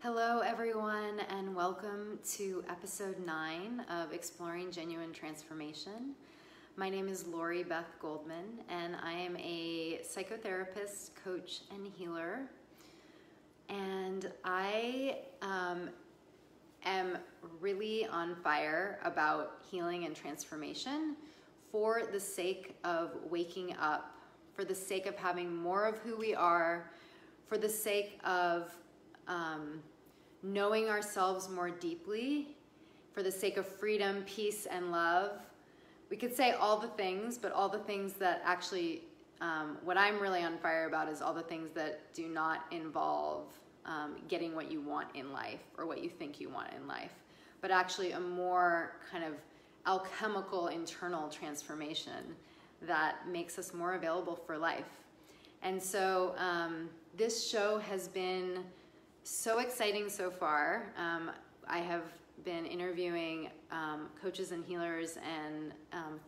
Hello, everyone, and welcome to episode 9 of Exploring Genuine Transformation. My name is Lori Beth Goldman, and I am a psychotherapist, coach, and healer. And I am really on fire about healing and transformation for the sake of waking up, for the sake of having more of who we are, for the sake of knowing ourselves more deeply, for the sake of freedom, peace, and love. We could say all the things, but all the things that actually, what I'm really on fire about is all the things that do not involve getting what you want in life or what you think you want in life, but actually a more kind of alchemical internal transformation that makes us more available for life. And so this show has been so exciting so far. I have been interviewing coaches and healers and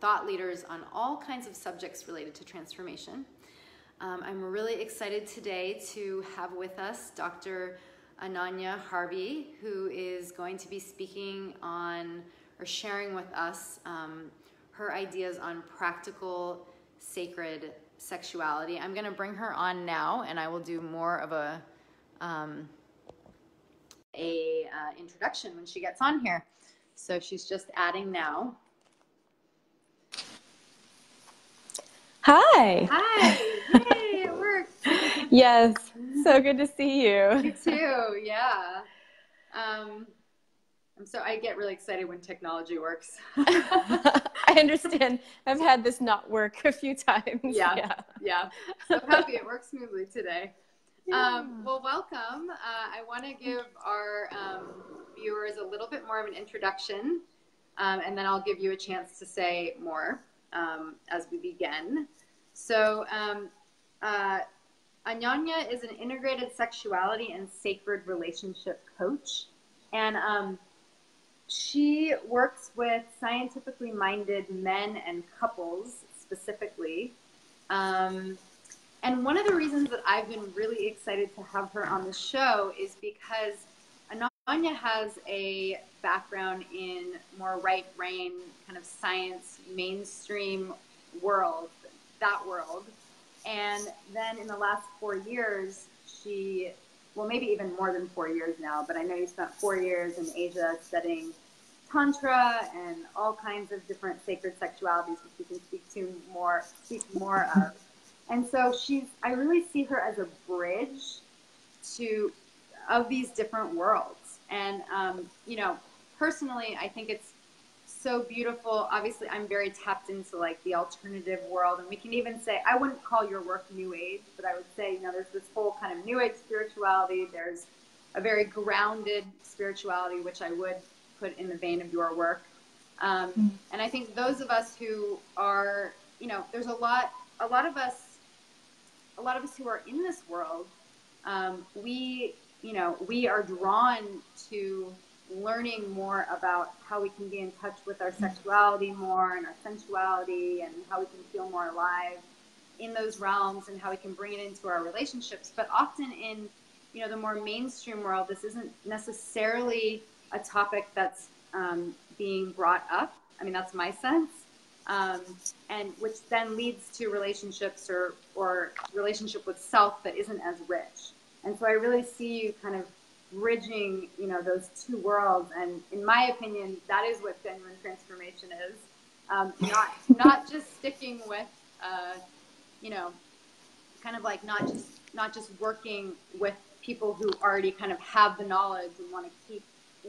thought leaders on all kinds of subjects related to transformation. I'm really excited today to have with us Dr. Ananya Harvey, who is going to be speaking on or sharing with us her ideas on practical, sacred sexuality. I'm going to bring her on now, and I will do more of a introduction when she gets on here. So she's just adding now. Hi. Hi. Yay, it worked. Yes. So good to see you. You too. Yeah. So I get really excited when technology works. I understand. I've had this not work a few times. Yeah. So happy it works smoothly today. Well, welcome. I want to give our viewers a little bit more of an introduction, and then I'll give you a chance to say more as we begin. So Ananya is an integrated sexuality and sacred relationship coach, and she works with scientifically minded men and couples specifically. And one of the reasons that I've been really excited to have her on the show is because Ananya has a background in more right brain, kind of science, mainstream world, that world. And then in the last 4 years, maybe even more than 4 years now, but I know you spent 4 years in Asia studying Tantra and all kinds of different sacred sexualities, which we can speak more of. And so I really see her as a bridge of these different worlds. And, personally, I think it's so beautiful. Obviously, I'm very tapped into like the alternative world. And we can even say, I wouldn't call your work New Age, but I would say, there's this whole kind of New Age spirituality. There's a very grounded spirituality, which I would put in the vein of your work. And I think those of us who are, there's a lot of us who are in this world, we are drawn to learning more about how we can be in touch with our sexuality more and our sensuality and how we can feel more alive in those realms and how we can bring it into our relationships. But often in, the more mainstream world, this isn't necessarily a topic that's being brought up. I mean, that's my sense. And which then leads to relationships or relationship with self that isn't as rich. And so I really see you kind of bridging, those two worlds. And in my opinion, that is what genuine transformation is. Not just sticking with, kind of like not just working with people who already kind of have the knowledge and want to keep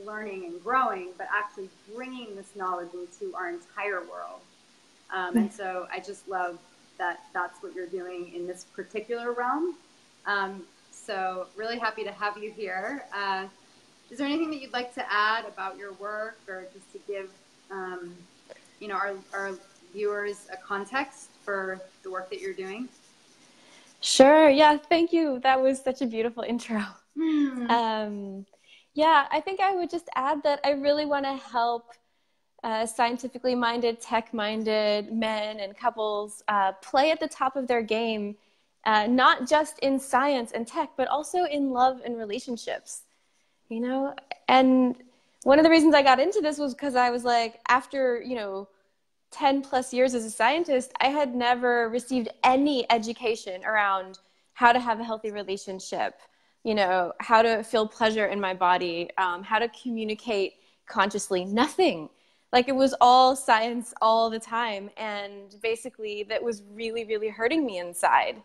learning and growing, but actually bringing this knowledge into our entire world. And so I just love that that's what you're doing in this particular realm. So really happy to have you here. Is there anything that you'd like to add about your work or just to give, our viewers a context for the work that you're doing? Sure. Yeah. Thank you. That was such a beautiful intro. Yeah, I think I would just add that I really want to help scientifically minded, tech-minded men and couples play at the top of their game, not just in science and tech, but also in love and relationships. you know? And one of the reasons I got into this was because I was like, after, 10 plus years as a scientist, I had never received any education around how to have a healthy relationship, how to feel pleasure in my body, how to communicate consciously, nothing. Like, it was all science all the time. And basically that was really, really hurting me inside.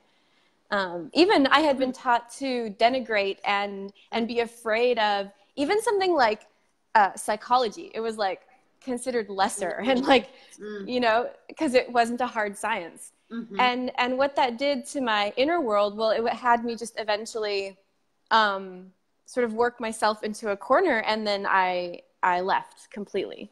Even I had been taught to denigrate and be afraid of even something like psychology. It was like considered lesser and like, because it wasn't a hard science. And what that did to my inner world, well, it had me just eventually sort of work myself into a corner, and then I left completely.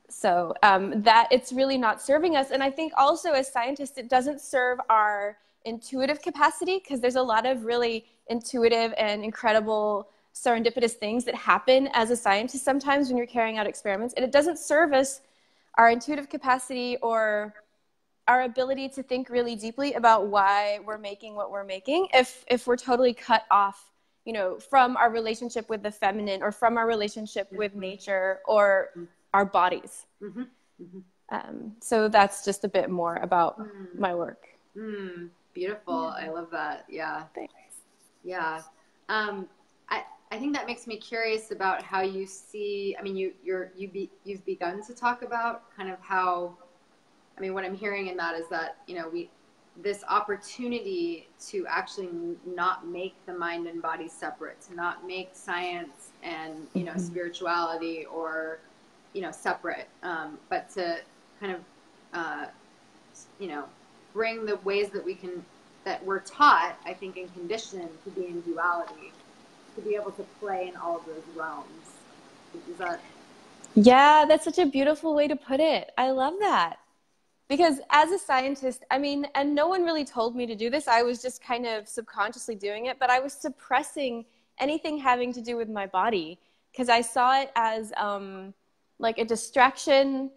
So that it's really not serving us. And I think also as scientists, it doesn't serve our intuitive capacity, because there's a lot of really intuitive and incredible serendipitous things that happen as a scientist sometimes when you're carrying out experiments, and it doesn't serve us, our intuitive capacity or our ability to think really deeply about why we're making what we're making if we're totally cut off, from our relationship with the feminine, or from our relationship with nature or our bodies. So that's just a bit more about my work. Beautiful. I love that. Yeah. Thanks. Yeah. I think that makes me curious about how you see, I mean, you've begun to talk about kind of how, I mean, what I'm hearing in that is that, this opportunity to actually not make the mind and body separate, to not make science and, spirituality or, separate, but to kind of, bring the ways that we're taught, I think, and conditioned to be in duality, to be able to play in all of those realms. Is that? Yeah, that's such a beautiful way to put it. I love that. Because as a scientist, I mean, and no one really told me to do this. I was just kind of subconsciously doing it, but I was suppressing anything having to do with my body, because I saw it as like a distraction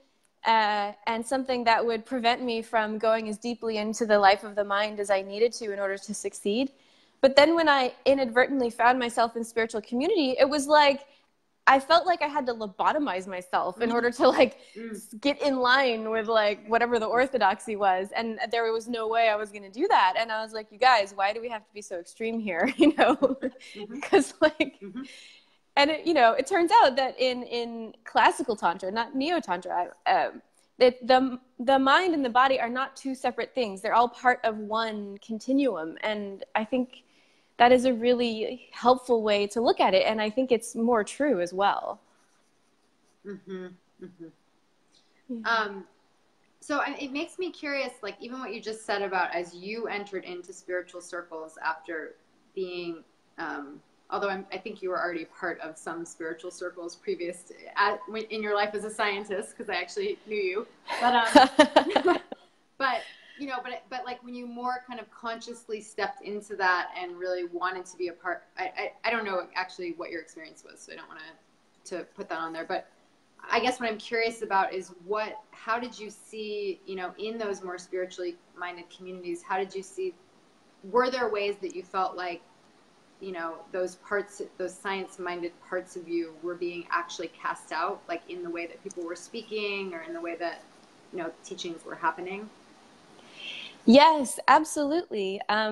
and something that would prevent me from going as deeply into the life of the mind as I needed to in order to succeed. But then when I inadvertently found myself in spiritual community, it was like I felt like I had to lobotomize myself in order to like get in line with like whatever the orthodoxy was. And there was no way I was going to do that. And I was like, you guys, why do we have to be so extreme here? Because like, and it turns out that in classical tantra, not neo-tantra, the mind and the body are not two separate things. They're all part of one continuum. And I think that is a really helpful way to look at it. And I think it's more true as well. So it makes me curious, like even what you just said about as you entered into spiritual circles after being, although I think you were already part of some spiritual circles previous in your life as a scientist, because I actually knew you. But but like when you more kind of consciously stepped into that and really wanted to be a part, I don't know actually what your experience was, so I don't want to put that on there. But I guess what I'm curious about is how did you see, in those more spiritually minded communities, how did you see, were there ways that you felt like, those science-minded parts of you were being actually cast out, like in the way that people were speaking or in the way that, teachings were happening? Yes, absolutely. I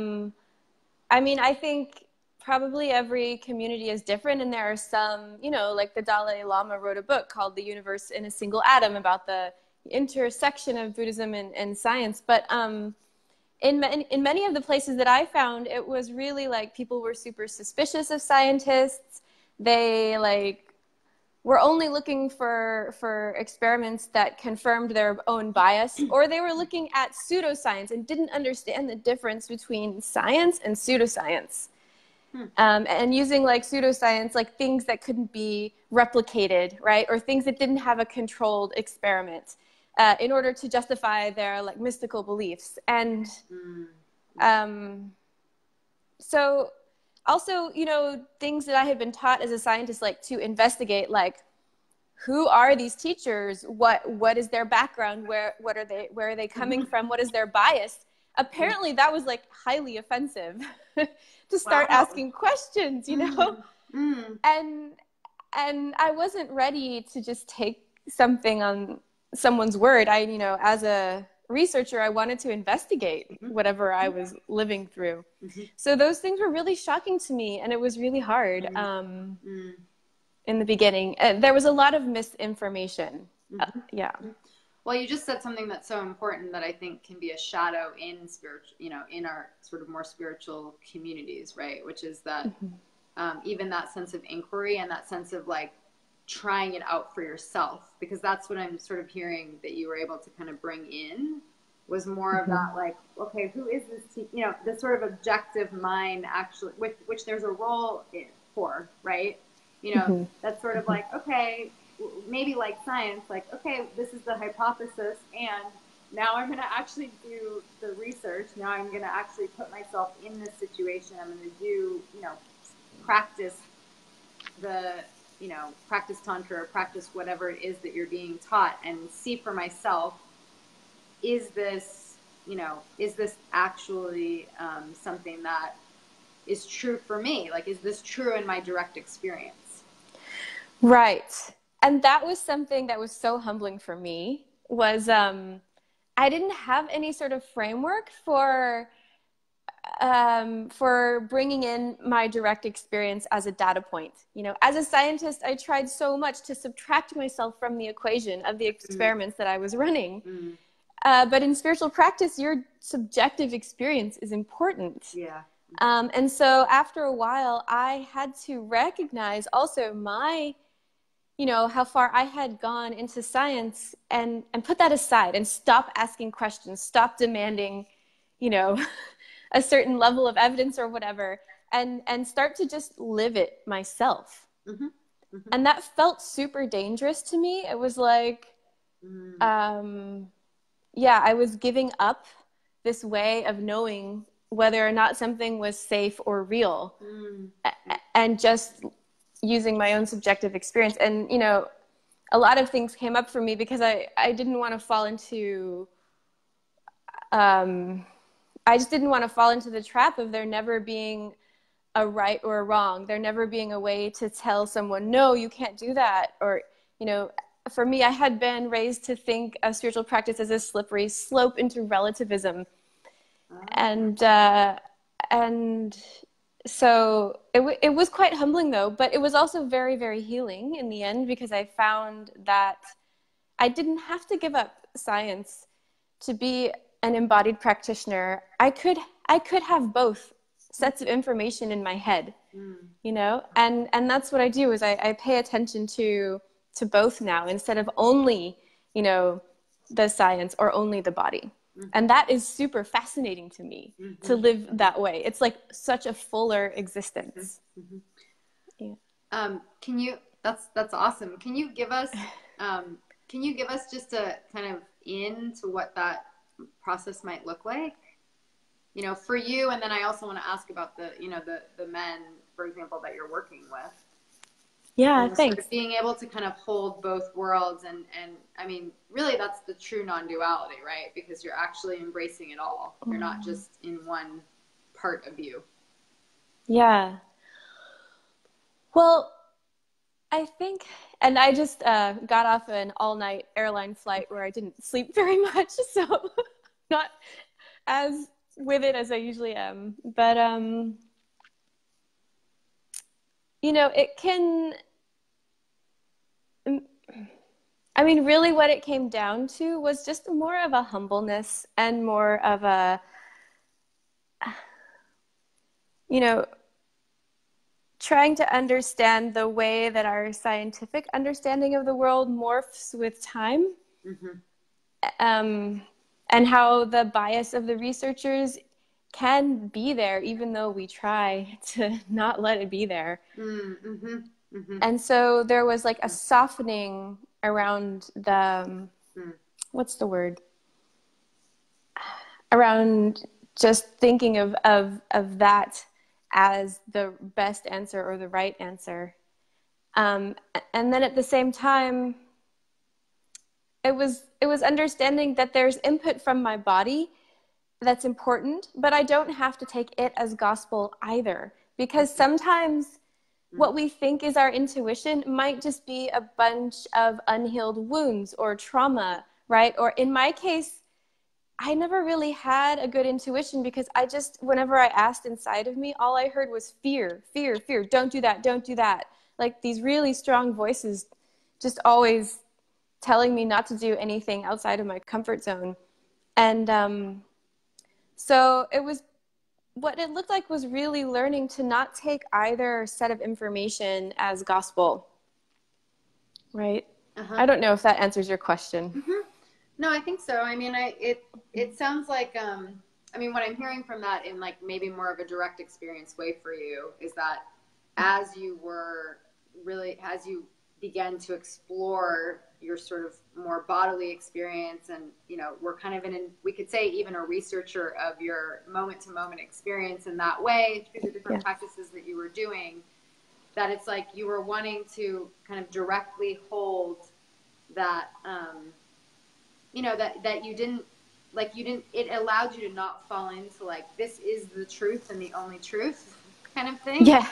mean, I think probably every community is different, and there are some, like the Dalai Lama wrote a book called The Universe in a Single Atom about the intersection of Buddhism and science. But in many of the places that I found, it was really like people were super suspicious of scientists. They were only looking for experiments that confirmed their own bias, or they were looking at pseudoscience and didn't understand the difference between science and pseudoscience. And using like pseudoscience, like things that couldn't be replicated, right? Or things that didn't have a controlled experiment in order to justify their like mystical beliefs. And so also, things that I had been taught as a scientist, like to investigate, like who are these teachers? What is their background? Where are they coming from? What is their bias? Apparently that was like highly offensive to start asking questions, Mm. And I wasn't ready to just take something on someone's word. As a researcher, I wanted to investigate Mm-hmm. whatever I was living through. Mm-hmm. So those things were really shocking to me, and it was really hard Mm-hmm. in the beginning. There was a lot of misinformation. Mm-hmm. Yeah. Well, you just said something that's so important that I think can be a shadow in spiritual, in our sort of more spiritual communities, right? Which is that even that sense of inquiry and that sense of like trying it out for yourself, because that's what I'm sort of hearing that you were able to kind of bring in was more of that, like, okay, who is this, this sort of objective mind actually, which there's a role for, right? That's sort of like, okay, maybe like science, like, okay, this is the hypothesis, and now I'm going to actually do the research. Now I'm going to actually put myself in this situation. I'm going to do, practice the, practice tantra or practice whatever it is that you're being taught and see for myself, is this, is this actually something that is true for me? Like, is this true in my direct experience? Right. And that was something that was so humbling for me was I didn't have any sort of framework for bringing in my direct experience as a data point. As a scientist, I tried so much to subtract myself from the equation of the experiments that I was running. But in spiritual practice, your subjective experience is important. Yeah. And so after a while, I had to recognize also how far I had gone into science and put that aside and stop asking questions, stop demanding, a certain level of evidence or whatever, and start to just live it myself. Mm-hmm. Mm-hmm. And that felt super dangerous to me. It was like, I was giving up this way of knowing whether or not something was safe or real, and just using my own subjective experience. And, a lot of things came up for me because I didn't want to fall into, I just didn't want to fall into the trap of there never being a right or a wrong, there never being a way to tell someone, no, you can't do that. Or, for me, I had been raised to think of spiritual practice as a slippery slope into relativism. And so it was quite humbling, though, but it was also very, very healing in the end, because I found that I didn't have to give up science to be an embodied practitioner. I could have both sets of information in my head, and that's what I do is I pay attention to both now, instead of only, the science or only the body. And that is super fascinating to me, to live that way. It's like such a fuller existence. Yeah. That's awesome. Can you give us just a kind of into what that process might look like, for you? And then I also want to ask about the men, for example, that you're working with. Yeah, thanks. Sort of being able to kind of hold both worlds, and I mean, really, that's the true non-duality, right? Because you're actually embracing it all. You're not just in one part of you. Yeah. Well, I think, and I just got off an all-night airline flight where I didn't sleep very much, so not as with it as I usually am. But, it can, I mean, really what it came down to was just more of a humbleness and more of a, trying to understand the way that our scientific understanding of the world morphs with time, and how the bias of the researchers can be there, even though we try to not let it be there. And so there was like a softening around the, what's the word? Around just thinking of that as the best answer or the right answer. And then at the same time, it was understanding that there's input from my body that's important, but I don't have to take it as gospel either. Because sometimes what we think is our intuition might just be a bunch of unhealed wounds or trauma, right? Or in my case, I never really had a good intuition because whenever I asked inside of me, all I heard was fear, fear, fear. Don't do that. Don't do that. Like these really strong voices just always telling me not to do anything outside of my comfort zone. And so what it looked like was really learning to not take either set of information as gospel, right? Uh-huh. I don't know if that answers your question. Mm-hmm. No, I think so. I mean, it sounds like, I mean, what I'm hearing from that in like maybe more of a direct experience way for you is that as you began to explore your sort of more bodily experience, and, you know, we're kind of we could say even a researcher of your moment to moment experience in that way through the different practices that you were doing, that it's like you were wanting to kind of directly hold that, you know, that you didn't, it allowed you to not fall into like, this is the truth and the only truth kind of thing. Yeah.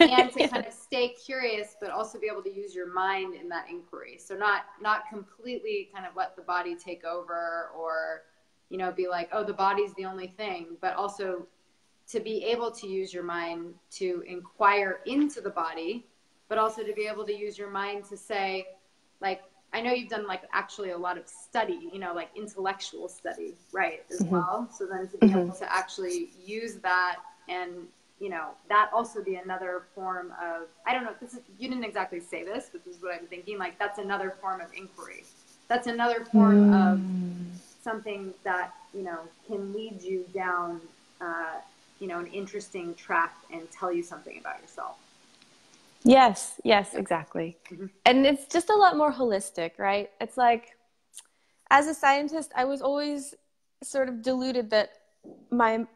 And to kind of stay curious, but also be able to use your mind in that inquiry. So not completely kind of let the body take over, or, you know, be like, oh, the body's the only thing, but also to be able to use your mind to inquire into the body, but also to be able to use your mind to say, like, I know you've done like actually a lot of study, you know, like intellectual study, right, as well. So then to be able to actually use that, and, you know, that also be another form of, I don't know, you didn't exactly say this, but this is what I'm thinking, like that's another form of inquiry. That's another form of something that, you know, can lead you down, you know, an interesting track and tell you something about yourself. Yes, exactly. And it's just a lot more holistic, right? It's like, as a scientist, I was always sort of deluded that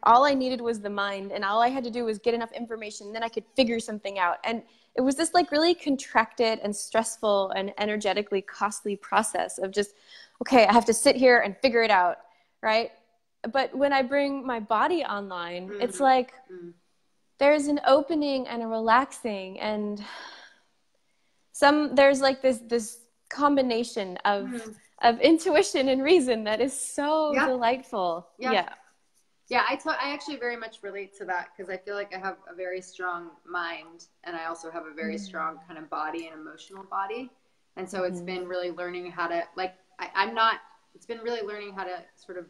all I needed was the mind, and all I had to do was get enough information, and then I could figure something out. And it was this like really contracted and stressful and energetically costly process of just, okay, I have to sit here and figure it out, right? But when I bring my body online, it's like, there's an opening and a relaxing, and there's like this combination of intuition and reason that is so delightful. Yeah. I actually very much relate to that, because I feel like I have a very strong mind, and I also have a very strong kind of body and emotional body. And so it's been really learning how to, like, it's been really learning how to sort of,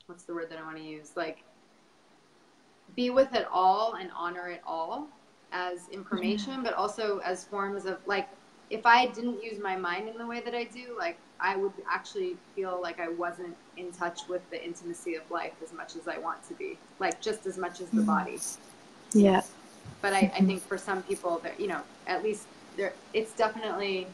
what's the word that I want to use? Like, be with it all and honor it all as information, but also as forms of, like, if I didn't use my mind in the way that I do, like, I would actually feel like I wasn't in touch with the intimacy of life as much as I want to be, like, just as much as the body. Yeah. But I think for some people, that, you know, at least it's definitely,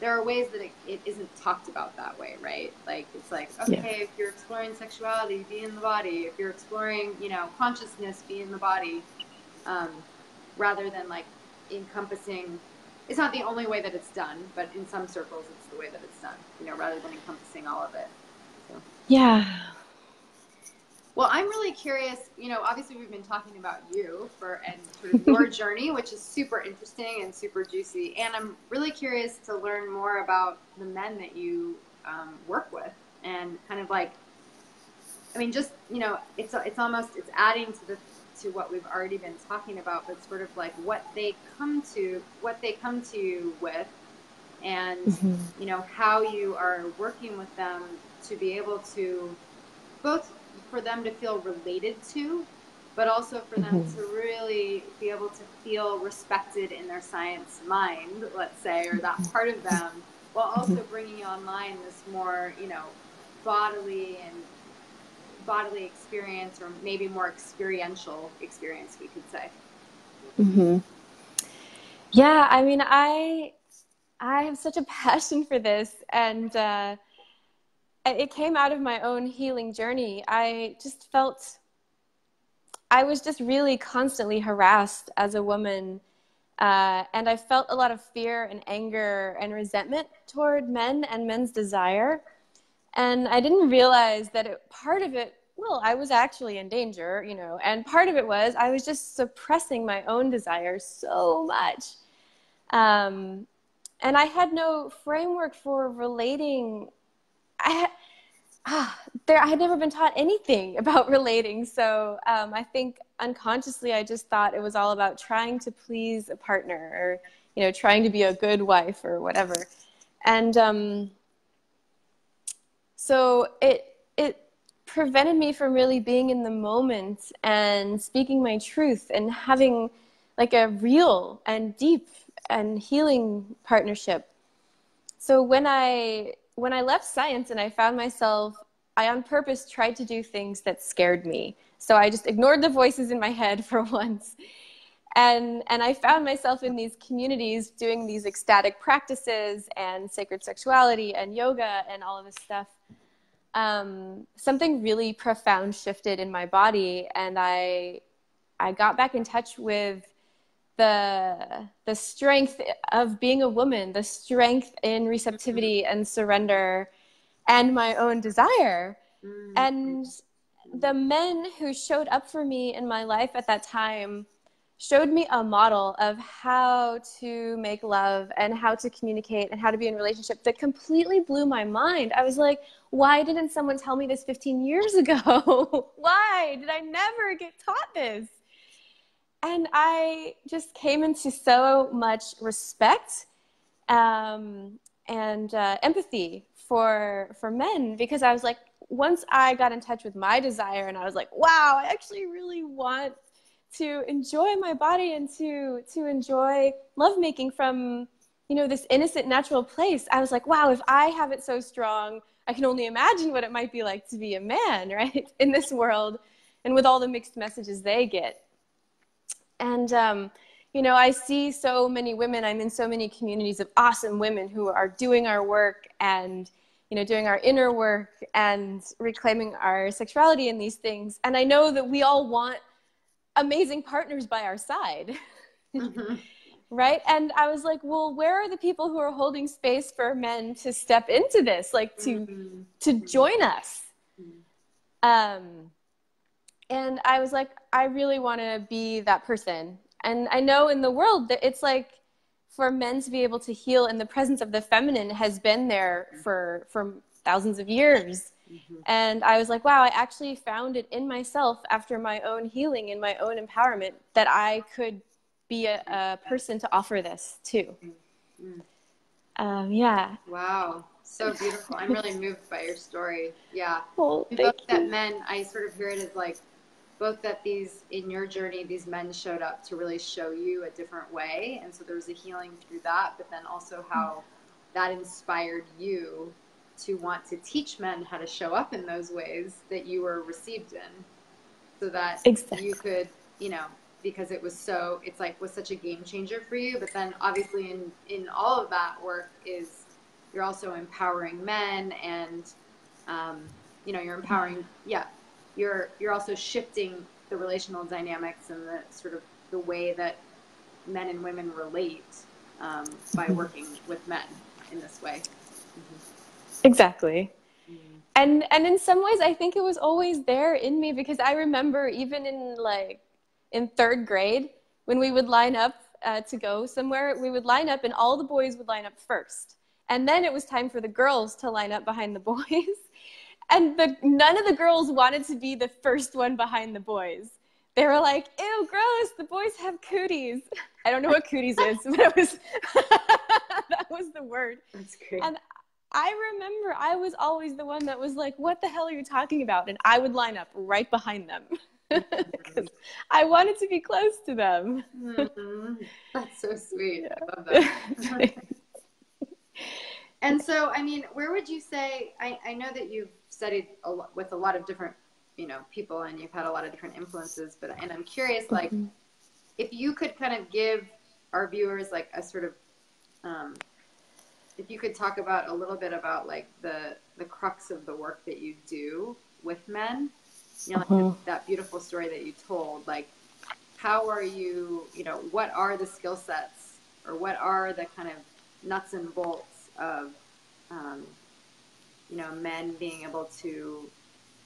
there are ways that it isn't talked about that way, right? Like, it's like, okay, if you're exploring sexuality, be in the body. If you're exploring, you know, consciousness, be in the body, rather than like encompassing. It's not the only way that it's done, but in some circles, it's the way that it's done, you know, rather than encompassing all of it. So. Yeah. Well, I'm really curious, you know, obviously we've been talking about you and sort of your journey, which is super interesting and super juicy. And I'm really curious to learn more about the men that you work with, and kind of like, I mean, just, you know, it's adding to what we've already been talking about, but sort of like what they come to you with, and, you know, how you are working with them to be able to, both for them to feel related to, but also for them to really be able to feel respected in their science mind, let's say, or that part of them, while also bringing online this more, you know, bodily experience, or maybe more experiential experience, we could say. Yeah, I mean, I have such a passion for this, and it came out of my own healing journey. I just felt I was just really constantly harassed as a woman, and I felt a lot of fear and anger and resentment toward men and men's desire. And I didn't realize that part of it well, I was actually in danger, you know, and part of it was I was just suppressing my own desires so much. Um, and I had no framework for relating. I had, I had never been taught anything about relating. So I think unconsciously I just thought it was all about trying to please a partner or, you know, trying to be a good wife or whatever. And so it prevented me from really being in the moment and speaking my truth and having like a real and deep and healing partnership. So when I left science and I found myself, I on purpose tried to do things that scared me. So I just ignored the voices in my head for once. And I found myself in these communities doing these ecstatic practices and sacred sexuality and yoga and all of this stuff. Something really profound shifted in my body, and I got back in touch with the strength of being a woman, the strength in receptivity and surrender and my own desire. And the men who showed up for me in my life at that time showed me a model of how to make love and how to communicate and how to be in relationship that completely blew my mind. I was like, why didn't someone tell me this 15 years ago? Why did I never get taught this? And I just came into so much respect and empathy for men, because I was like, once I got in touch with my desire and I was like, wow, I actually really want to enjoy my body and to enjoy lovemaking from, you know, this innocent, natural place. I was like, wow, if I have it so strong, I can only imagine what it might be like to be a man, right, in this world and with all the mixed messages they get. And, you know, I see so many women, I'm in so many communities of awesome women who are doing our work and, you know, doing our inner work and reclaiming our sexuality in these things. And I know that we all want amazing partners by our side. Mm-hmm. Right? And I was like, well, where are the people who are holding space for men to step into this, like to join us? And I was like, I really want to be that person. And I know in the world that it's like for men to be able to heal in the presence of the feminine has been there for thousands of years. Mm-hmm. And I was like, wow, I actually found it in myself after my own healing and my own empowerment that I could be a person to offer this to. Mm-hmm. Yeah. Wow. So beautiful. I'm really moved by your story. Yeah. Well, both that men, I sort of hear it as like, both that these, in your journey, these men showed up to really show you a different way. And so there was a healing through that, but then also how that inspired you to want to teach men how to show up in those ways that you were received in, so that you could, you know, because it was so, it's like was such a game changer for you. But then obviously in all of that work is you're also empowering men and, you know, you're empowering, you're also shifting the relational dynamics and the sort of the way that men and women relate by working with men in this way. Mm-hmm. Exactly. Mm-hmm. And in some ways, I think it was always there in me, because I remember even in third grade when we would line up to go somewhere, we would line up and all the boys would line up first. And then it was time for the girls to line up behind the boys. And none of the girls wanted to be the first one behind the boys. They were like, ew, gross, the boys have cooties. I don't know what cooties is, but it was that was the word. That's great. And I remember I was always the one that was like, what the hell are you talking about? And I would line up right behind them because I wanted to be close to them. Mm-hmm. That's so sweet. Yeah. I love that. And so, I mean, where would you say, I know that you've studied with a lot of different, you know, people, and you've had a lot of different influences, and I'm curious, like, mm-hmm. if you could kind of give our viewers like a sort of, if you could talk about a little bit about like the crux of the work that you do with men, you know, like mm-hmm. that beautiful story that you told, like, how are you, you know, what are the skill sets or what are the kind of nuts and bolts of, you know, men being able to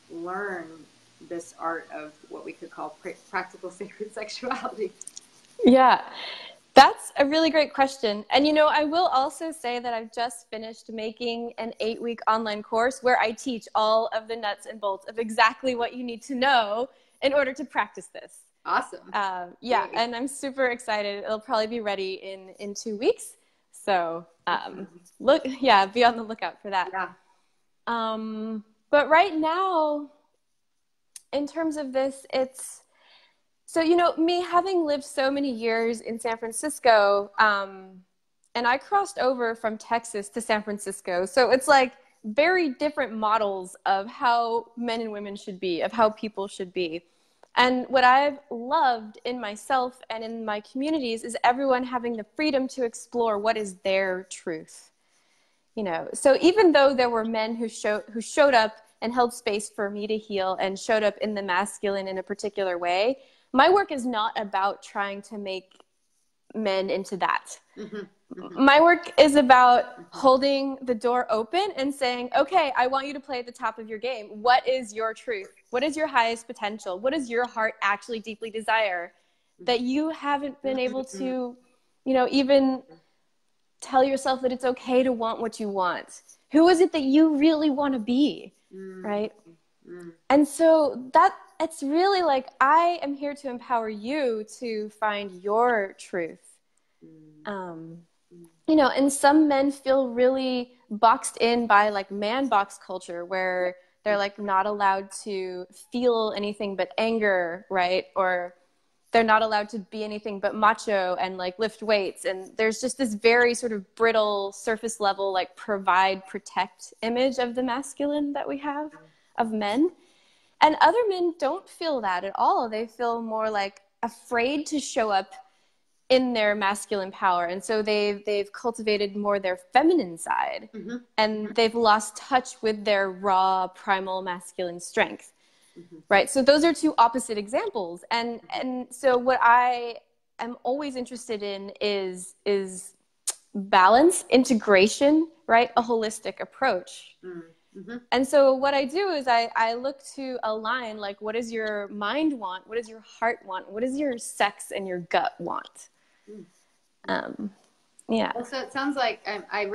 learn this art of what we could call practical sacred sexuality? Yeah, that's a really great question. And, you know, I will also say that I've just finished making an 8-week online course where I teach all of the nuts and bolts of exactly what you need to know in order to practice this. Awesome. Yeah, and I'm super excited. It'll probably be ready in 2 weeks. So be on the lookout for that. Yeah. But right now, in terms of this, so, you know, me having lived so many years in San Francisco, and I crossed over from Texas to San Francisco. So it's like very different models of how men and women should be, of how people should be. And what I've loved in myself and in my communities is everyone having the freedom to explore what is their truth. You know, so even though there were men who showed up and held space for me to heal and showed up in the masculine in a particular way, my work is not about trying to make men into that. My work is about holding the door open and saying, okay, I want you to play at the top of your game. What is your truth? What is your highest potential? What does your heart actually deeply desire that you haven't been able to, you know, even tell yourself that it's okay to want what you want? Who is it that you really want to be, right? And so it's really like, I am here to empower you to find your truth. You know, and some men feel really boxed in by like man box culture where they're like not allowed to feel anything but anger, right? Or they're not allowed to be anything but macho and like lift weights. And there's just this very sort of brittle surface level, like provide, protect image of the masculine that we have of men. And other men don't feel that at all. They feel more like afraid to show up in their masculine power. And so they've cultivated more their feminine side, and they've lost touch with their raw primal masculine strength. Right? So those are two opposite examples. And so what I am always interested in is balance, integration, right? A holistic approach. And so what I do is I look to align, like, what does your mind want? What does your heart want? What does your sex and your gut want? Yeah. Well, so it sounds like I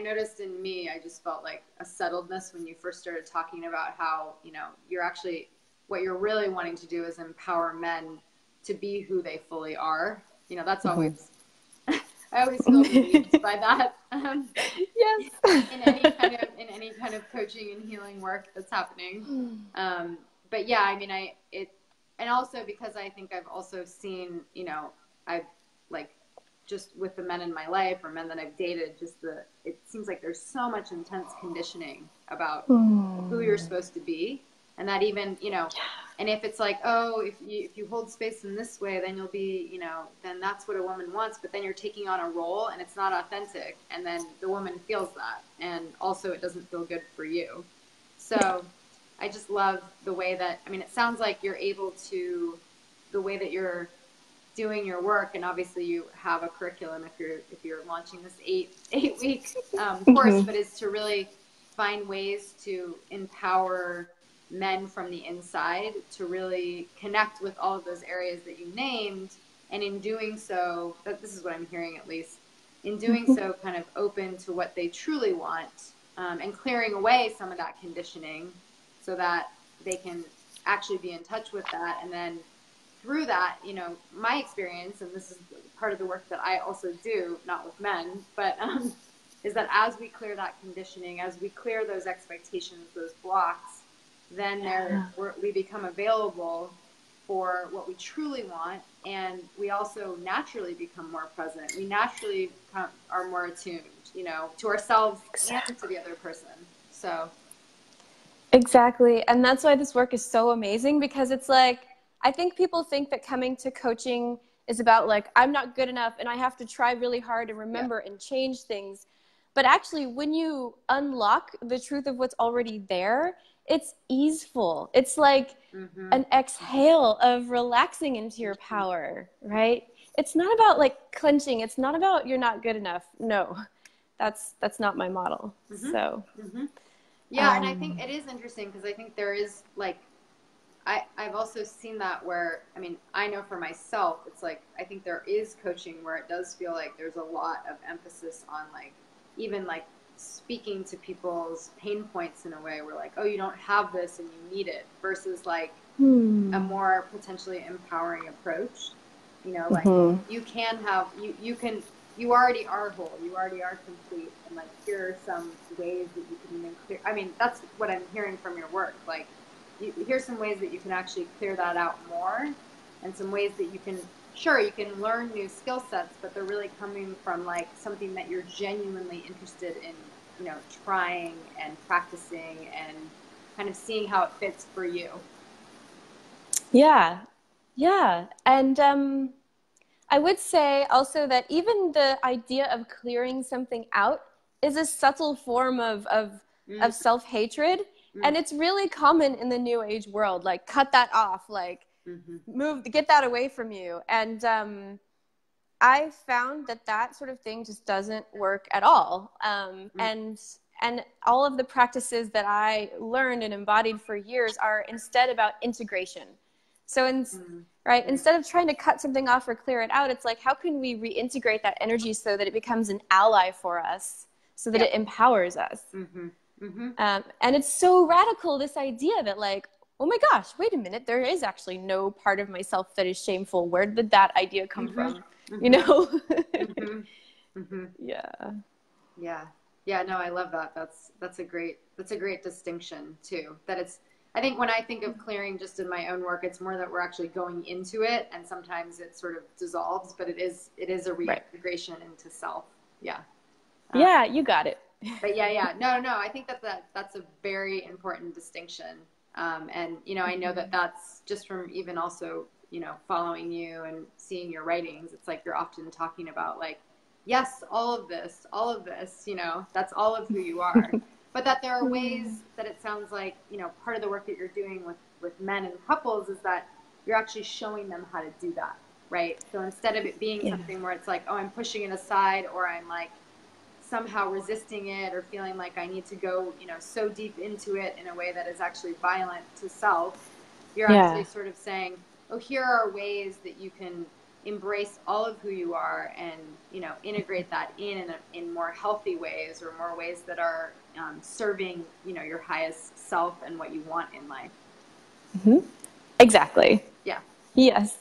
noticed in me, I just felt like a settledness when you first started talking about how, you know, what you're really wanting to do is empower men to be who they fully are. You know, that's always, I always feel relieved by that. Yes. in any kind of coaching and healing work that's happening. But yeah, I mean, and also because I think I've also seen, you know, I've like, just with the men in my life or men that I've dated, it seems like there's so much intense conditioning about who you're supposed to be. And that even, you know, and if it's like, oh, if you hold space in this way, then you'll be, you know, then that's what a woman wants. But then you're taking on a role and it's not authentic. And then the woman feels that. And also it doesn't feel good for you. So I just love the way that, I mean, it sounds like you're able to, the way that you're doing your work, and obviously you have a curriculum if you're launching this eight week course, but is to really find ways to empower men from the inside to really connect with all of those areas that you named, and in doing so, this is what I'm hearing at least, in doing so kind of open to what they truly want, and clearing away some of that conditioning so that they can actually be in touch with that. And then through that, you know, my experience, and this is part of the work that I also do, not with men, but is that as we clear that conditioning, as we clear those expectations, those blocks, then we become available for what we truly want, and we also naturally become more present. We naturally are more attuned, you know, to ourselves and to the other person. So. Exactly. And that's why this work is so amazing, because it's like, I think people think that coming to coaching is about like, I'm not good enough and I have to try really hard and remember and change things. But actually, when you unlock the truth of what's already there, it's easeful. It's like an exhale of relaxing into your power, right? It's not about like clenching. It's not about you're not good enough. No, that's not my model. So. Yeah, and I think it is interesting because I think there is like I've also seen that where, I mean, I know for myself, it's like, I think there is coaching where it does feel like there's a lot of emphasis on like, even like speaking to people's pain points in a way where like, oh, you don't have this and you need it, versus like a more potentially empowering approach. You know, like you can have, you already are whole, you already are complete. And like, here are some ways that you can even clear. I mean, that's what I'm hearing from your work. Like, here's some ways that you can actually clear that out more, and some ways that you can, sure, you can learn new skill sets, but they're really coming from like something that you're genuinely interested in, you know, trying and practicing and kind of seeing how it fits for you. Yeah. Yeah. And I would say also that even the idea of clearing something out is a subtle form of self-hatred. And it's really common in the new age world, like cut that off, like get that away from you. And I found that that sort of thing just doesn't work at all. And all of the practices that I learned and embodied for years are instead about integration. So instead of trying to cut something off or clear it out, it's like, how can we reintegrate that energy so that it becomes an ally for us, so that it empowers us? And it's so radical, this idea that like, oh my gosh, wait a minute, there is actually no part of myself that is shameful. Where did that idea come from? You know? Yeah. Yeah. Yeah, no, I love that. That's a great distinction too. That it's, I think when I think of clearing just in my own work, it's more that we're actually going into it, and sometimes it sort of dissolves, but it is a reintegration into self. Yeah. Yeah, you got it. But yeah. No, I think that's a very important distinction. And, you know, I know that that's just from even also, you know, following you and seeing your writings. It's like you're often talking about like, yes, all of this, you know, that's all of who you are. But that there are ways that it sounds like, you know, part of the work that you're doing with men and couples is that you're actually showing them how to do that, right? So instead of it being something where it's like, oh, I'm pushing it aside, or I'm like somehow resisting it, or feeling like I need to go, you know, so deep into it in a way that is actually violent to self, you're actually sort of saying, oh, here are ways that you can embrace all of who you are and, you know, integrate that in more healthy ways, or more ways that are serving, you know, your highest self and what you want in life. Exactly. Yeah. Yes.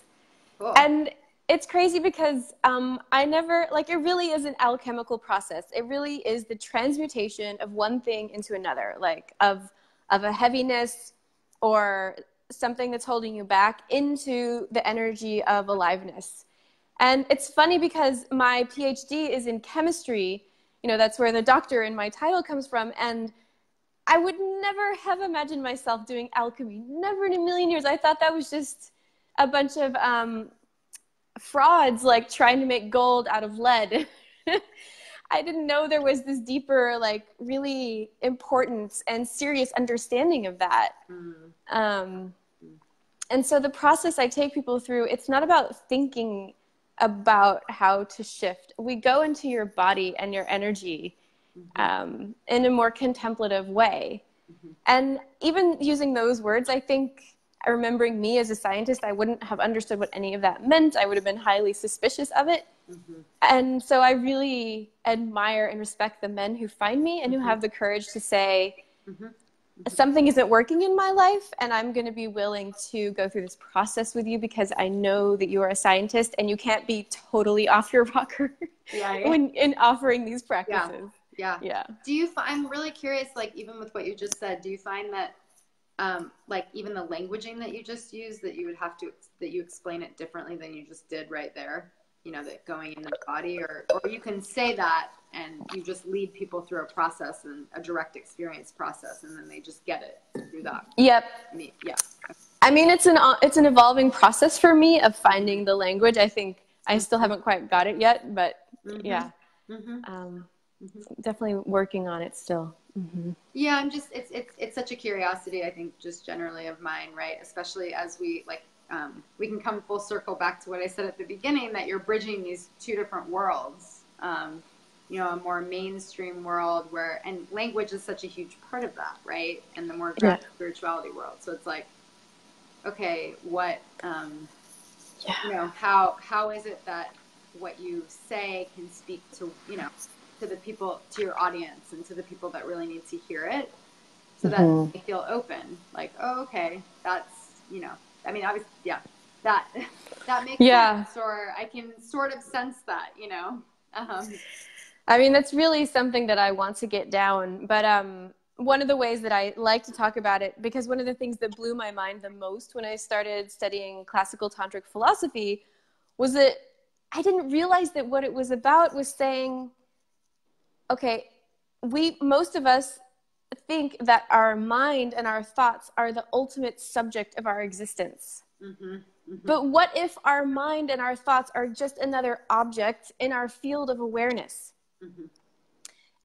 Cool. And it's crazy because I never, like, it really is an alchemical process. It really is the transmutation of one thing into another, like of a heaviness or something that's holding you back into the energy of aliveness. And it's funny because my PhD is in chemistry. You know, that's where the doctor in my title comes from. And I would never have imagined myself doing alchemy. Never in a million years. I thought that was just a bunch of frauds, like trying to make gold out of lead. I didn't know there was this deeper, like really important and serious understanding of that. And so the process I take people through, it's not about thinking about how to shift. We go into your body and your energy in a more contemplative way. And even using those words, I think, remembering me as a scientist, I wouldn't have understood what any of that meant. I would have been highly suspicious of it. And so I really admire and respect the men who find me and who have the courage to say, something isn't working in my life, and I'm going to be willing to go through this process with you because I know that you are a scientist and you can't be totally off your rocker when in offering these practices. Yeah. Do you find, I'm really curious, like even with what you just said, do you find that like even the languaging that you just used, that you would have to, that you explain it differently than you just did right there, you know, that going in the body, or you can say that and you just lead people through a process and a direct experience process, and then they just get it through that? Yep. Yeah. I mean, it's an evolving process for me of finding the language. I think I still haven't quite got it yet, but yeah. Definitely working on it still. Yeah, I'm just, it's such a curiosity, I think, just generally of mine, right? Especially as we like, we can come full circle back to what I said at the beginning, that you're bridging these two different worlds, you know, a more mainstream world where, and language is such a huge part of that, right? And the more grounded spirituality world. So it's like, okay, what, Yeah. you know, how is it that what you say can speak to, you know, to the people, to your audience and to the people that really need to hear it, so that they feel open, like, oh, okay, that's, you know, I mean, obviously, yeah, that, that makes Yeah. sense, or I can sort of sense that, you know. I mean, that's really something that I want to get down. But one of the ways that I like to talk about it, because one of the things that blew my mind the most when I started studying classical tantric philosophy was that I didn't realize that what it was about was saying, okay, most of us think that our mind and our thoughts are the ultimate subject of our existence. But what if our mind and our thoughts are just another object in our field of awareness?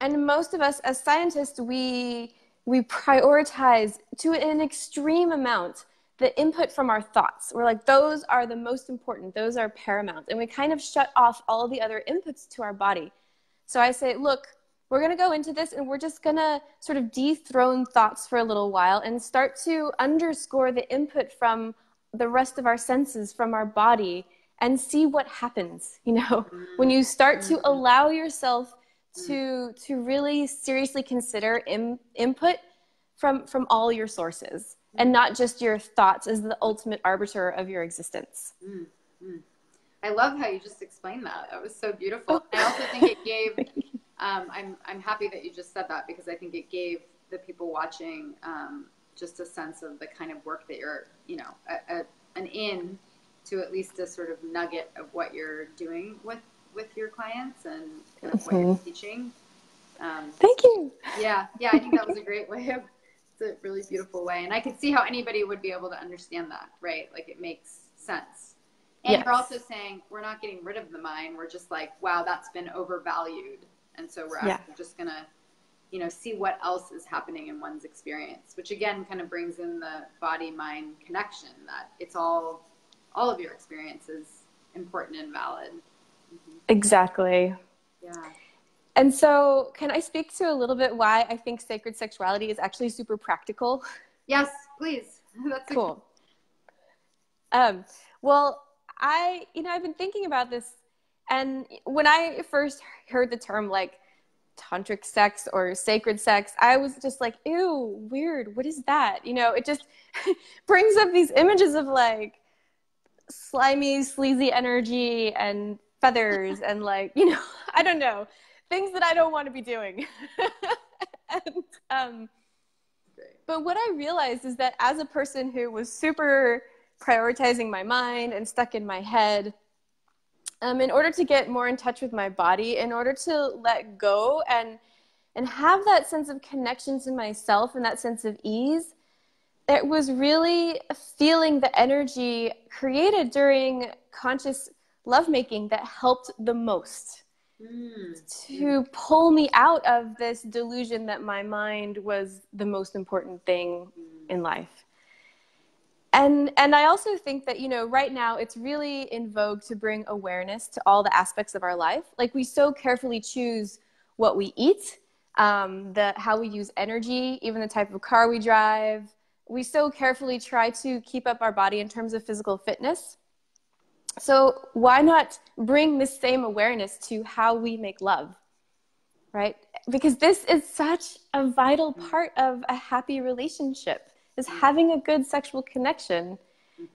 And most of us as scientists, we prioritize to an extreme amount the input from our thoughts. We're like, those are the most important, those are paramount. And we kind of shut off all the other inputs to our body. So I say, look, we're going to go into this and we're just going to sort of dethrone thoughts for a little while and start to underscore the input from the rest of our senses, from our body, and see what happens. You know, when you start to allow yourself to really seriously consider input from all your sources, and not just your thoughts as the ultimate arbiter of your existence. I love how you just explained that. That was so beautiful. I also think it gave, I'm happy that you just said that, because I think it gave the people watching just a sense of the kind of work that you're, you know, an in to at least a sort of nugget of what you're doing with your clients and kind of what you're teaching. Thank you. Yeah, I think that was a great way of, it's a really beautiful way. And I could see how anybody would be able to understand that, right? Like, it makes sense. And you're also saying, we're not getting rid of the mind. We're just like, wow, that's been overvalued. And so we're actually just going to, you know, see what else is happening in one's experience, which again kind of brings in the body-mind connection, that it's all of your experience is important and valid. Exactly. Yeah. And so can I speak to a little bit why I think sacred sexuality is actually super practical? Yes, please. That's cool. Well, I've been thinking about this, and when I first heard the term like tantric sex or sacred sex, I was just like, ew, weird. What is that? You know, it just brings up these images of like slimy, sleazy energy and feathers and like, you know, I don't know, things that I don't want to be doing. But what I realized is that as a person who was super prioritizing my mind and stuck in my head, in order to get more in touch with my body, in order to let go and have that sense of connection to myself and that sense of ease, it was really feeling the energy created during conscious lovemaking that helped the most to pull me out of this delusion that my mind was the most important thing in life. And I also think that, you know, right now it's really in vogue to bring awareness to all the aspects of our life. Like, we so carefully choose what we eat, how we use energy, even the type of car we drive. We so carefully try to keep up our body in terms of physical fitness. So why not bring this same awareness to how we make love, right? Because this is such a vital part of a happy relationship, is having a good sexual connection.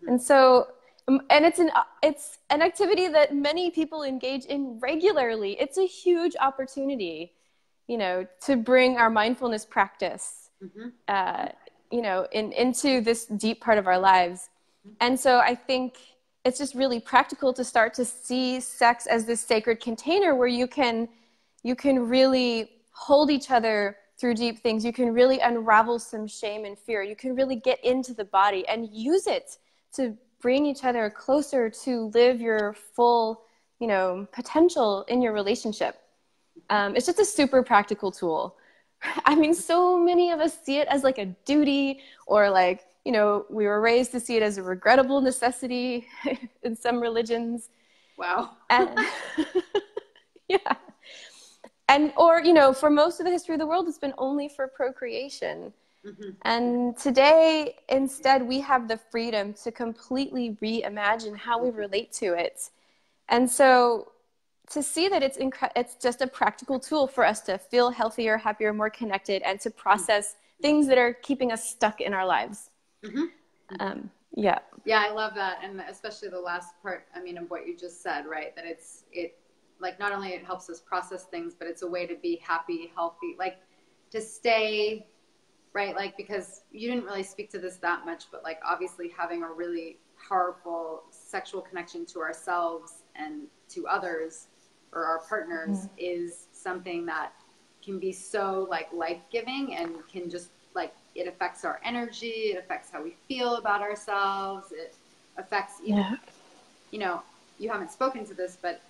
And so, and it's an activity that many people engage in regularly. It's a huge opportunity, you know, to bring our mindfulness practice, you know, into this deep part of our lives. And so I think it's just really practical to start to see sex as this sacred container where you can really hold each other through deep things. You can really unravel some shame and fear. You can really get into the body and use it to bring each other closer to live your full, you know, potential in your relationship. It's just a super practical tool. I mean, so many of us see it as like a duty, or like, you know, we were raised to see it as a regrettable necessity in some religions. Wow. And yeah. And, or, you know, for most of the history of the world, it's been only for procreation. Mm-hmm. And today, instead, we have the freedom to completely reimagine how we relate to it. And so to see that it's just a practical tool for us to feel healthier, happier, more connected, and to process things that are keeping us stuck in our lives. Mm-hmm. Yeah. Yeah, I love that. And especially the last part, I mean, of what you just said, right? That it like, not only it helps us process things, but it's a way to be happy, healthy, like to stay, right? Like, because you didn't really speak to this that much, but like obviously having a really powerful sexual connection to ourselves and to others or our partners is something that can be so like life-giving and can just like, it affects our energy, it affects how we feel about ourselves, it affects even, you know, you haven't spoken to this, but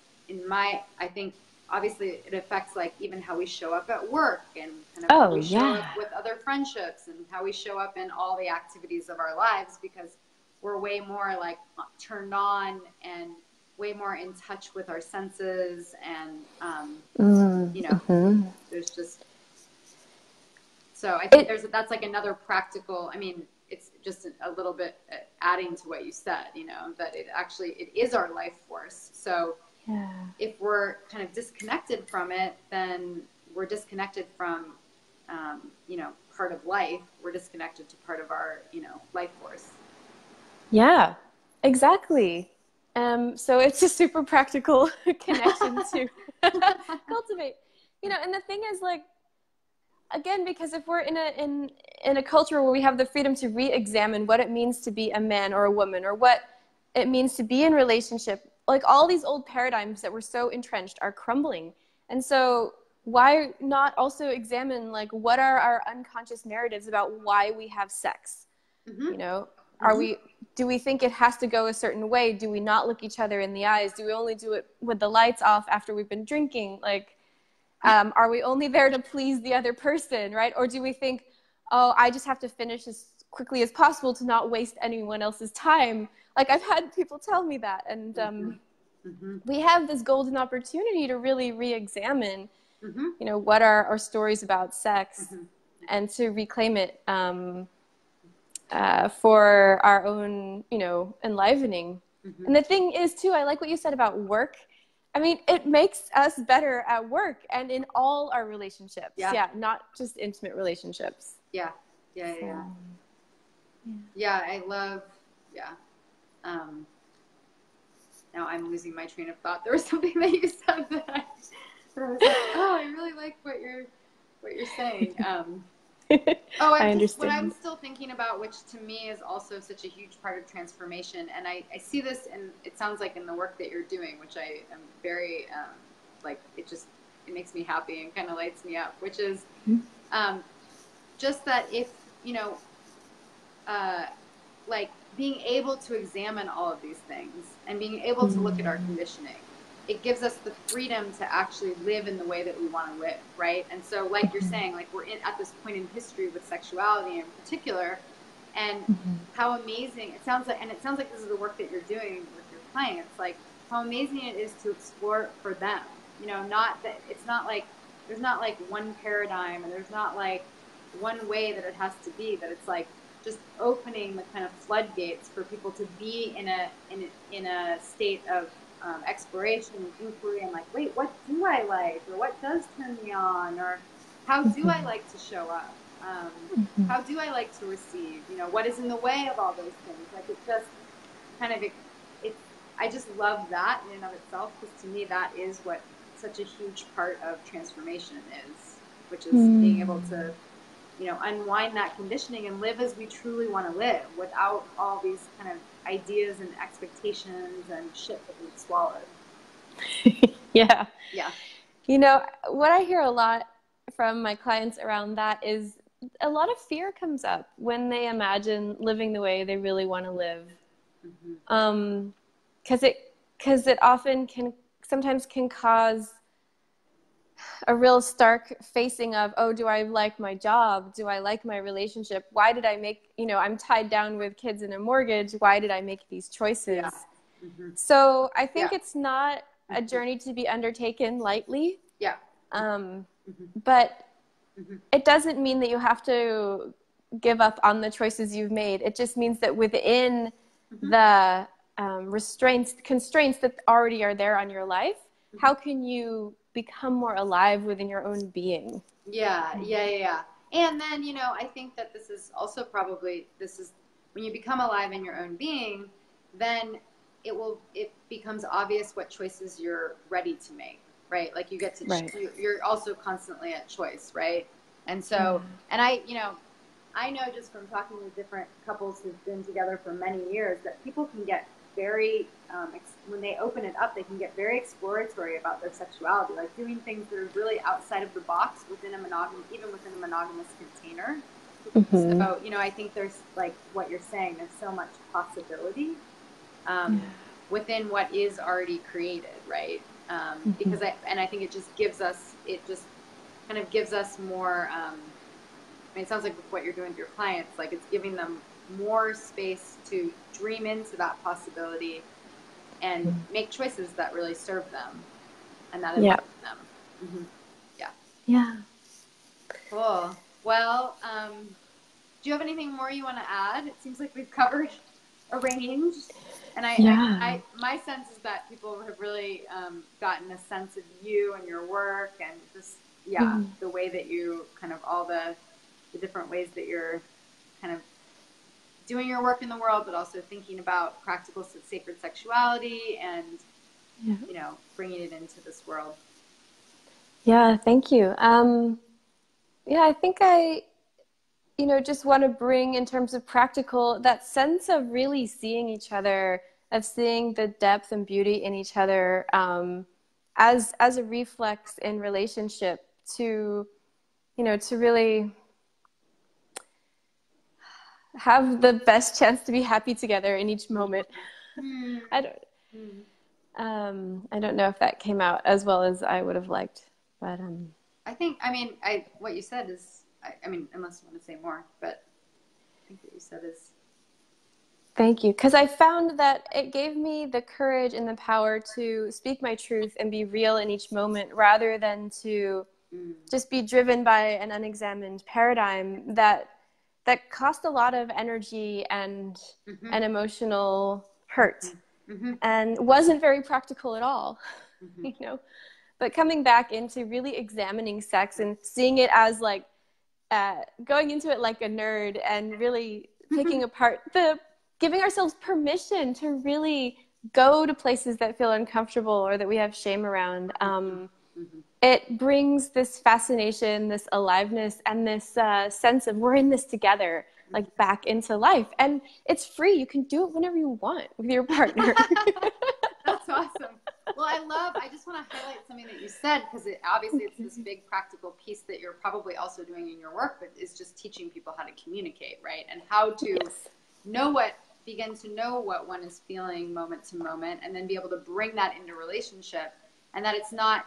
I think obviously it affects like even how we show up at work and kind of how we show up with other friendships and how we show up in all the activities of our lives, because we're way more like turned on and way more in touch with our senses. And, you know, there's just, so I think that's like another practical, I mean, it's just a little bit adding to what you said, you know, that it is our life force. So if we're kind of disconnected from it, then we're disconnected from, you know, part of life. We're disconnected to part of our, you know, life force. Yeah, exactly. So it's a super practical connection to cultivate, you know, and the thing is like, again, because if we're in a culture where we have the freedom to re-examine what it means to be a man or a woman, or what it means to be in relationship, like all these old paradigms that were so entrenched are crumbling. And so why not also examine like what are our unconscious narratives about why we have sex? You know, do we think it has to go a certain way? Do we not look each other in the eyes? Do we only do it with the lights off after we've been drinking? Like, are we only there to please the other person, right? Or do we think, oh, I just have to finish as quickly as possible to not waste anyone else's time? Like, I've had people tell me that. And we have this golden opportunity to really re-examine, you know, what are our stories about sex, and to reclaim it for our own, you know, enlivening. And the thing is, too, I like what you said about work. I mean, it makes us better at work and in all our relationships. Yeah, not just intimate relationships. Yeah. I love, now I'm losing my train of thought. There was something that you said that I was like, oh, I really like what you're saying. I understand. What I'm still thinking about, which to me is also such a huge part of transformation, and I see this, and it sounds like in the work that you're doing, which I am very, like, it makes me happy and kind of lights me up, which is just that if, you know, like being able to examine all of these things and being able to look at our conditioning, it gives us the freedom to actually live in the way that we want to live, right? And so, like you're saying, like we're at this point in history with sexuality in particular, and how amazing it sounds like. And it sounds like this is the work that you're doing with your clients, like how amazing it is to explore it for them. You know, not that it's not like there's not like one paradigm, and there's not like one way that it has to be. That it's like just opening the kind of floodgates for people to be in a state of exploration and inquiry, and like, wait, what do I like, or what does turn me on, or how do I like to show up, how do I like to receive, you know, what is in the way of all those things. Like, it's just kind of I just love that in and of itself, because to me that is what such a huge part of transformation is, which is being able to, you know, unwind that conditioning and live as we truly want to live, without all these kind of ideas and expectations and shit that we've swallowed. Yeah. Yeah. You know, what I hear a lot from my clients around that is a lot of fear comes up when they imagine living the way they really want to live. Because it often sometimes can cause a real stark facing of, oh, do I like my job? Do I like my relationship? Why did I make, you know, I'm tied down with kids and a mortgage. Why did I make these choices? Yeah. So I think it's not a journey to be undertaken lightly. Yeah. But it doesn't mean that you have to give up on the choices you've made. It just means that within the constraints that already are there on your life, how can you become more alive within your own being? Yeah. And then, I think that this is also when you become alive in your own being, then it becomes obvious what choices you're ready to make, right? Like you get to, you're also constantly at choice, right? And so, and I know just from talking with different couples who've been together for many years that people can get very, when they open it up, they can get very exploratory about their sexuality, like doing things that are really outside of the box within even within a monogamous container. So, I think there's like what you're saying, there's so much possibility within what is already created, right? Because I think it just kind of gives us more, it sounds like with what you're doing with your clients, like it's giving them more space to dream into that possibility and make choices that really serve them and that enlighten them. Yeah. Cool. Well, do you have anything more you want to add? It seems like we've covered a range, and my sense is that people have really gotten a sense of you and your work and just the way that you kind of all the different ways that you're kind of doing your work in the world, but also thinking about practical sacred sexuality and bringing it into this world. Yeah, thank you. I think I just want to bring in terms of practical, that sense of really seeing each other, of seeing the depth and beauty in each other as a reflex in relationship to really have the best chance to be happy together in each moment. I don't know if that came out as well as I would have liked, but what you said is, unless you want to say more, but I think what you said is. Thank you. Because I found that it gave me the courage and the power to speak my truth and be real in each moment rather than to just be driven by an unexamined paradigm that cost a lot of energy and emotional hurt and wasn't very practical at all, But coming back into really examining sex and seeing it as like going into it like a nerd and really picking apart giving ourselves permission to really go to places that feel uncomfortable or that we have shame around. It brings this fascination, this aliveness, and this sense of we're in this together, like back into life. And it's free. You can do it whenever you want with your partner. That's awesome. Well, I just want to highlight something that you said, because obviously it's this big practical piece that you're probably also doing in your work, but is just teaching people how to communicate, right? And how to begin to know what one is feeling moment to moment, and then be able to bring that into relationship. And that it's not,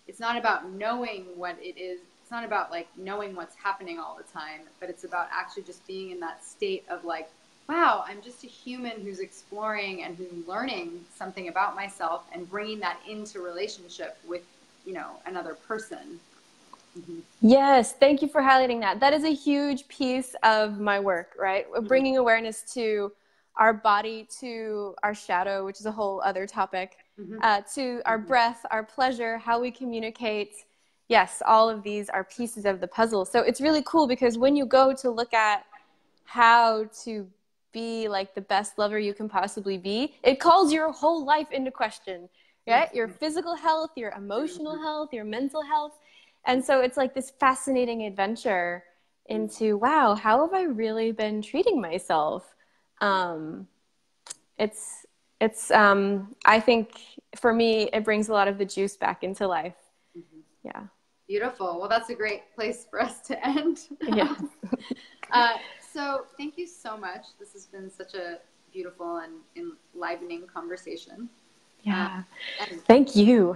it's not about knowing what it is. It's not about like knowing what's happening all the time, but it's about actually just being in that state of like, wow, I'm just a human who's exploring and who's learning something about myself and bringing that into relationship with, another person. Yes, thank you for highlighting that. That is a huge piece of my work, right? Bringing awareness to our body, to our shadow, which is a whole other topic, to our breath, our pleasure, how we communicate. Yes, all of these are pieces of the puzzle. So it's really cool because when you go to look at how to be like the best lover you can possibly be, it calls your whole life into question, right? Your physical health, your emotional health, your mental health. And so it's like this fascinating adventure into, wow, how have I really been treating myself? I think for me, it brings a lot of the juice back into life. Yeah. Beautiful. Well, that's a great place for us to end. Yeah. So thank you so much. This has been such a beautiful and enlivening conversation. Yeah. Thank you.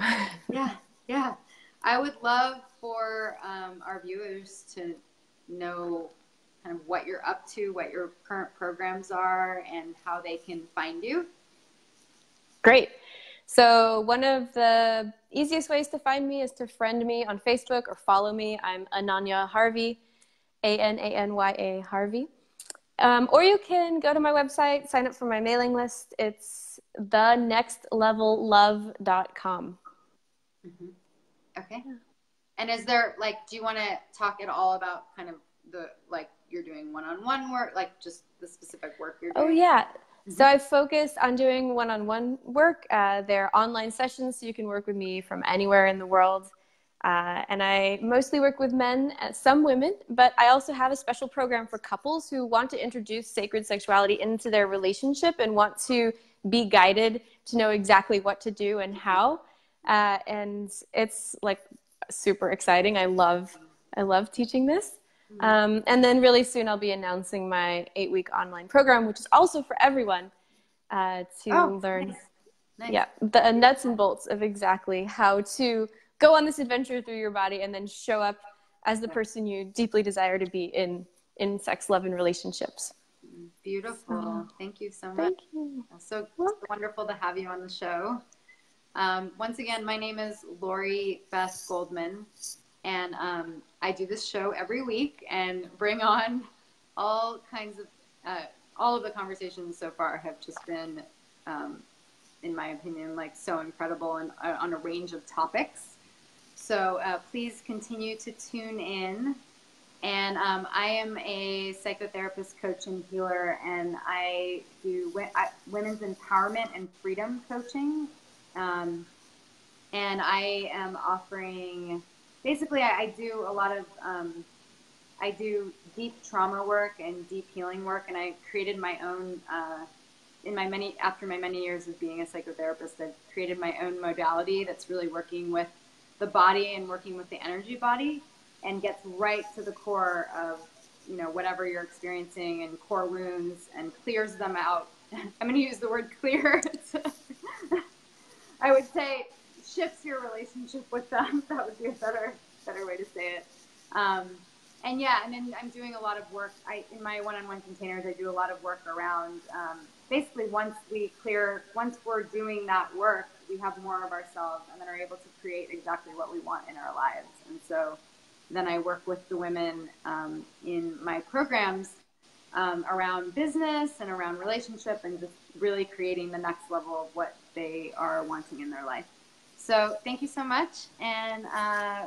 Yeah. I would love for our viewers to know kind of what you're up to, what your current programs are, and how they can find you. Great. So one of the easiest ways to find me is to friend me on Facebook or follow me. I'm Ananya Harvey. Ananya Harvey. Or you can go to my website, sign up for my mailing list. It's thenextlevellove.com. Mm-hmm. Okay. And is there, like, do you want to talk at all about kind of the, like, you're doing one-on-one work, like just the specific work you're doing? Oh, yeah. Mm-hmm. So I focus on doing one-on-one work. They're online sessions, so you can work with me from anywhere in the world. And I mostly work with men, some women, but I also have a special program for couples who want to introduce sacred sexuality into their relationship and want to be guided to know exactly what to do and how. And it's like super exciting. I love teaching this. And then really soon I'll be announcing my 8-week online program, which is also for everyone to learn Nice. the nuts and bolts of exactly how to go on this adventure through your body and then show up as the person you deeply desire to be in sex, love, and relationships. Beautiful. Thank you so much. Thank you. So wonderful to have you on the show. Once again, my name is Lori Beth Goldman, and I do this show every week and bring on all kinds of, all of the conversations so far have just been, in my opinion, like so incredible and on a range of topics. So please continue to tune in. And I am a psychotherapist, coach, and healer, and I do women's empowerment and freedom coaching. And I am offering, basically, I do a lot of, I do deep trauma work and deep healing work, and I created my own, after my many years of being a psychotherapist, I've created my own modality that's really working with the body and working with the energy body, and gets right to the core of, you know, whatever you're experiencing and core wounds and clears them out. I'm going to use the word clear. I would say shifts your relationship with them. That would be a better way to say it. And yeah, and then I'm doing a lot of work. In my one-on-one containers, I do a lot of work around, basically once we're doing that work, we have more of ourselves and then are able to create exactly what we want in our lives. And so then I work with the women in my programs around business and around relationship and just really creating the next level of what they are wanting in their life. So thank you so much. And I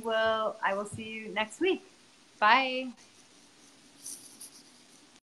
will see you next week. Bye.